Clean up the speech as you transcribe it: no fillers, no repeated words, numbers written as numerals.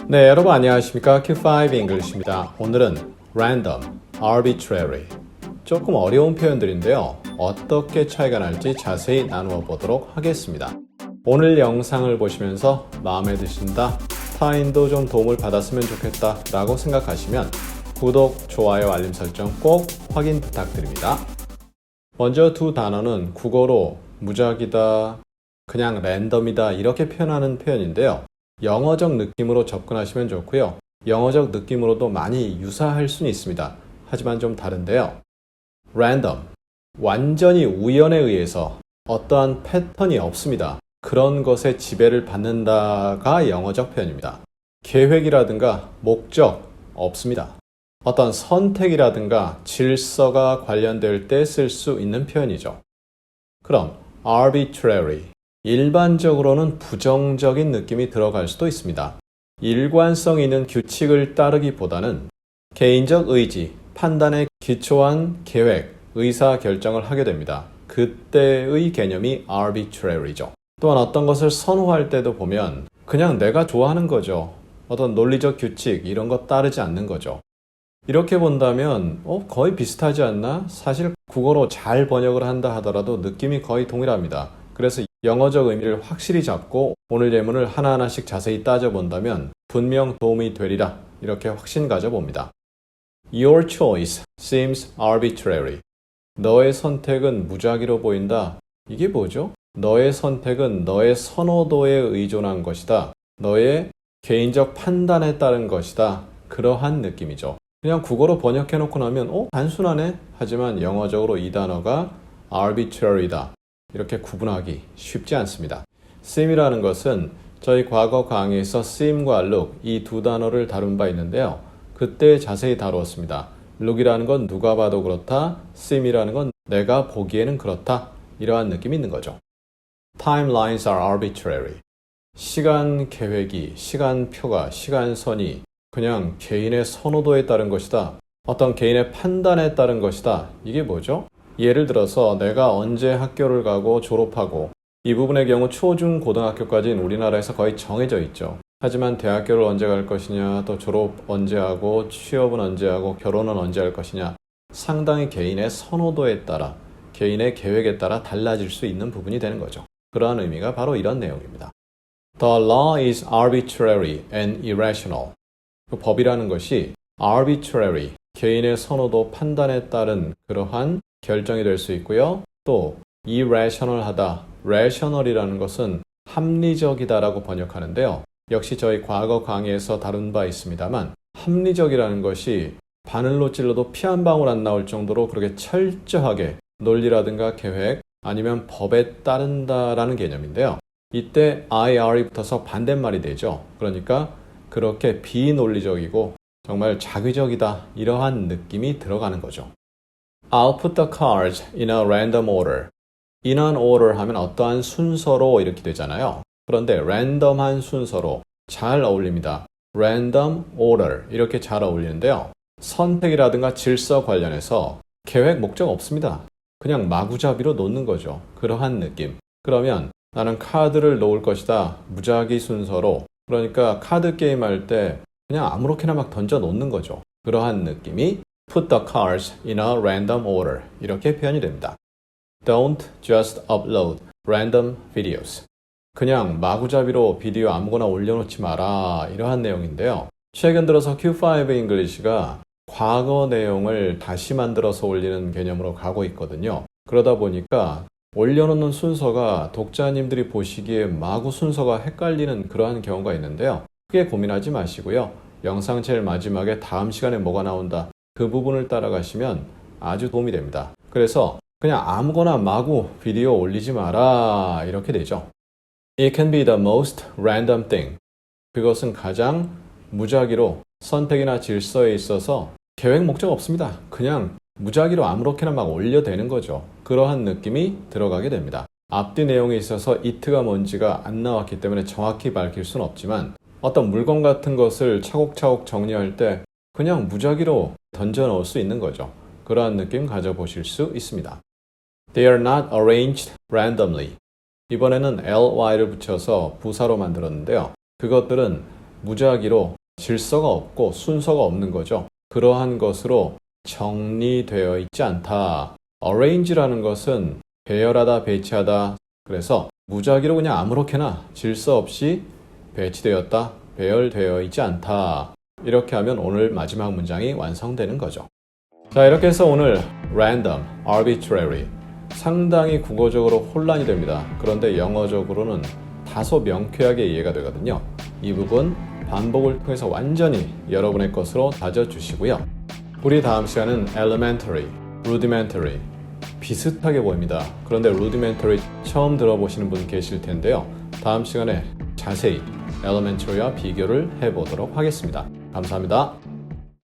네, 여러분 안녕하십니까? Q5 English입니다. 오늘은 random, arbitrary. 조금 어려운 표현들인데요. 어떻게 차이가 날지 자세히 나누어 보도록 하겠습니다. 오늘 영상을 보시면서 마음에 드신다, 타인도 좀 도움을 받았으면 좋겠다 라고 생각하시면 구독, 좋아요, 알림 설정 꼭 확인 부탁드립니다. 먼저 두 단어는 국어로 무작위다, 그냥 랜덤이다 이렇게 표현하는 표현인데요. 영어적 느낌으로 접근하시면 좋고요. 영어적 느낌으로도 많이 유사할 수는 있습니다. 하지만 좀 다른데요. random, 완전히 우연에 의해서 어떠한 패턴이 없습니다. 그런 것에 지배를 받는다가 영어적 표현입니다. 계획이라든가 목적 없습니다. 어떤 선택이라든가 질서가 관련될 때 쓸 수 있는 표현이죠. 그럼 arbitrary, 일반적으로는 부정적인 느낌이 들어갈 수도 있습니다. 일관성 있는 규칙을 따르기보다는 개인적 의지, 판단에 기초한 계획, 의사결정을 하게 됩니다. 그때의 개념이 arbitrary죠. 또한 어떤 것을 선호할 때도 보면 그냥 내가 좋아하는 거죠. 어떤 논리적 규칙 이런 거 따르지 않는 거죠. 이렇게 본다면 거의 비슷하지 않나? 사실 국어로 잘 번역을 한다 하더라도 느낌이 거의 동일합니다. 그래서 영어적 의미를 확실히 잡고 오늘 예문을 하나하나씩 자세히 따져본다면 분명 도움이 되리라 이렇게 확신 가져봅니다. Your choice seems arbitrary. 너의 선택은 무작위로 보인다. 이게 뭐죠? 너의 선택은 너의 선호도에 의존한 것이다. 너의 개인적 판단에 따른 것이다. 그러한 느낌이죠. 그냥 국어로 번역해놓고 나면 단순하네? 하지만 영어적으로 이 단어가 arbitrary다. 이렇게 구분하기 쉽지 않습니다. seem이라는 것은 저희 과거 강의에서 seem과 look 이 두 단어를 다룬 바 있는데요. 그때 자세히 다루었습니다. look이라는 건 누가 봐도 그렇다. seem이라는 건 내가 보기에는 그렇다. 이러한 느낌이 있는 거죠. Timelines are arbitrary. 시간 계획이, 시간표가, 시간선이 그냥 개인의 선호도에 따른 것이다. 어떤 개인의 판단에 따른 것이다. 이게 뭐죠? 예를 들어서 내가 언제 학교를 가고 졸업하고 이 부분의 경우 초, 중, 고등학교까지는 우리나라에서 거의 정해져 있죠. 하지만 대학교를 언제 갈 것이냐, 또 졸업 언제 하고, 취업은 언제 하고, 결혼은 언제 할 것이냐 상당히 개인의 선호도에 따라, 개인의 계획에 따라 달라질 수 있는 부분이 되는 거죠. 그러한 의미가 바로 이런 내용입니다. The law is arbitrary and irrational. 그 법이라는 것이 arbitrary, 개인의 선호도, 판단에 따른 그러한 결정이 될 수 있고요. 또 irrational하다, rational이라는 것은 합리적이다라고 번역하는데요. 역시 저희 과거 강의에서 다룬 바 있습니다만 합리적이라는 것이 바늘로 찔러도 피 한 방울 안 나올 정도로 그렇게 철저하게 논리라든가 계획 아니면 법에 따른다라는 개념인데요. 이때 IR이 붙어서 반대말이 되죠. 그러니까 그렇게 비논리적이고 정말 자기적이다 이러한 느낌이 들어가는 거죠. I'll put the cards in a random order. In an order 하면 어떠한 순서로 이렇게 되잖아요. 그런데 랜덤한 순서로 잘 어울립니다. Random order 이렇게 잘 어울리는데요. 선택이라든가 질서 관련해서 계획 목적 없습니다. 그냥 마구잡이로 놓는 거죠. 그러한 느낌. 그러면 나는 카드를 놓을 것이다. 무작위 순서로. 그러니까 카드 게임 할 때 그냥 아무렇게나 막 던져 놓는 거죠. 그러한 느낌이 Put the cards in a random order. 이렇게 표현이 됩니다. Don't just upload random videos. 그냥 마구잡이로 비디오 아무거나 올려놓지 마라. 이러한 내용인데요. 최근 들어서 Q5 English가 과거 내용을 다시 만들어서 올리는 개념으로 가고 있거든요. 그러다 보니까 올려놓는 순서가 독자님들이 보시기에 마구 순서가 헷갈리는 그러한 경우가 있는데요. 크게 고민하지 마시고요. 영상 제일 마지막에 다음 시간에 뭐가 나온다. 그 부분을 따라가시면 아주 도움이 됩니다. 그래서 그냥 아무거나 마구 비디오 올리지 마라 이렇게 되죠. It can be the most random thing. 그것은 가장 무작위로 선택이나 질서에 있어서 계획 목적 없습니다. 그냥 무작위로 아무렇게나 막 올려대는 거죠. 그러한 느낌이 들어가게 됩니다. 앞뒤 내용에 있어서 it가 뭔지가 안 나왔기 때문에 정확히 밝힐 수는 없지만 어떤 물건 같은 것을 차곡차곡 정리할 때 그냥 무작위로 던져 넣을 수 있는 거죠. 그러한 느낌 가져보실 수 있습니다. They are not arranged randomly. 이번에는 ly를 붙여서 부사로 만들었는데요. 그것들은 무작위로 질서가 없고 순서가 없는 거죠. 그러한 것으로 정리되어 있지 않다. arrange라는 것은 배열하다, 배치하다. 그래서 무작위로 그냥 아무렇게나 질서 없이 배치되었다, 배열되어 있지 않다. 이렇게 하면 오늘 마지막 문장이 완성되는 거죠. 자, 이렇게 해서 오늘 random, arbitrary 상당히 국어적으로 혼란이 됩니다. 그런데 영어적으로는 다소 명쾌하게 이해가 되거든요. 이 부분 반복을 통해서 완전히 여러분의 것으로 다져주시고요. 우리 다음 시간은 elementary, rudimentary 비슷하게 보입니다. 그런데 rudimentary 처음 들어보시는 분 계실 텐데요. 다음 시간에 자세히 elementary와 비교를 해보도록 하겠습니다. 감사합니다.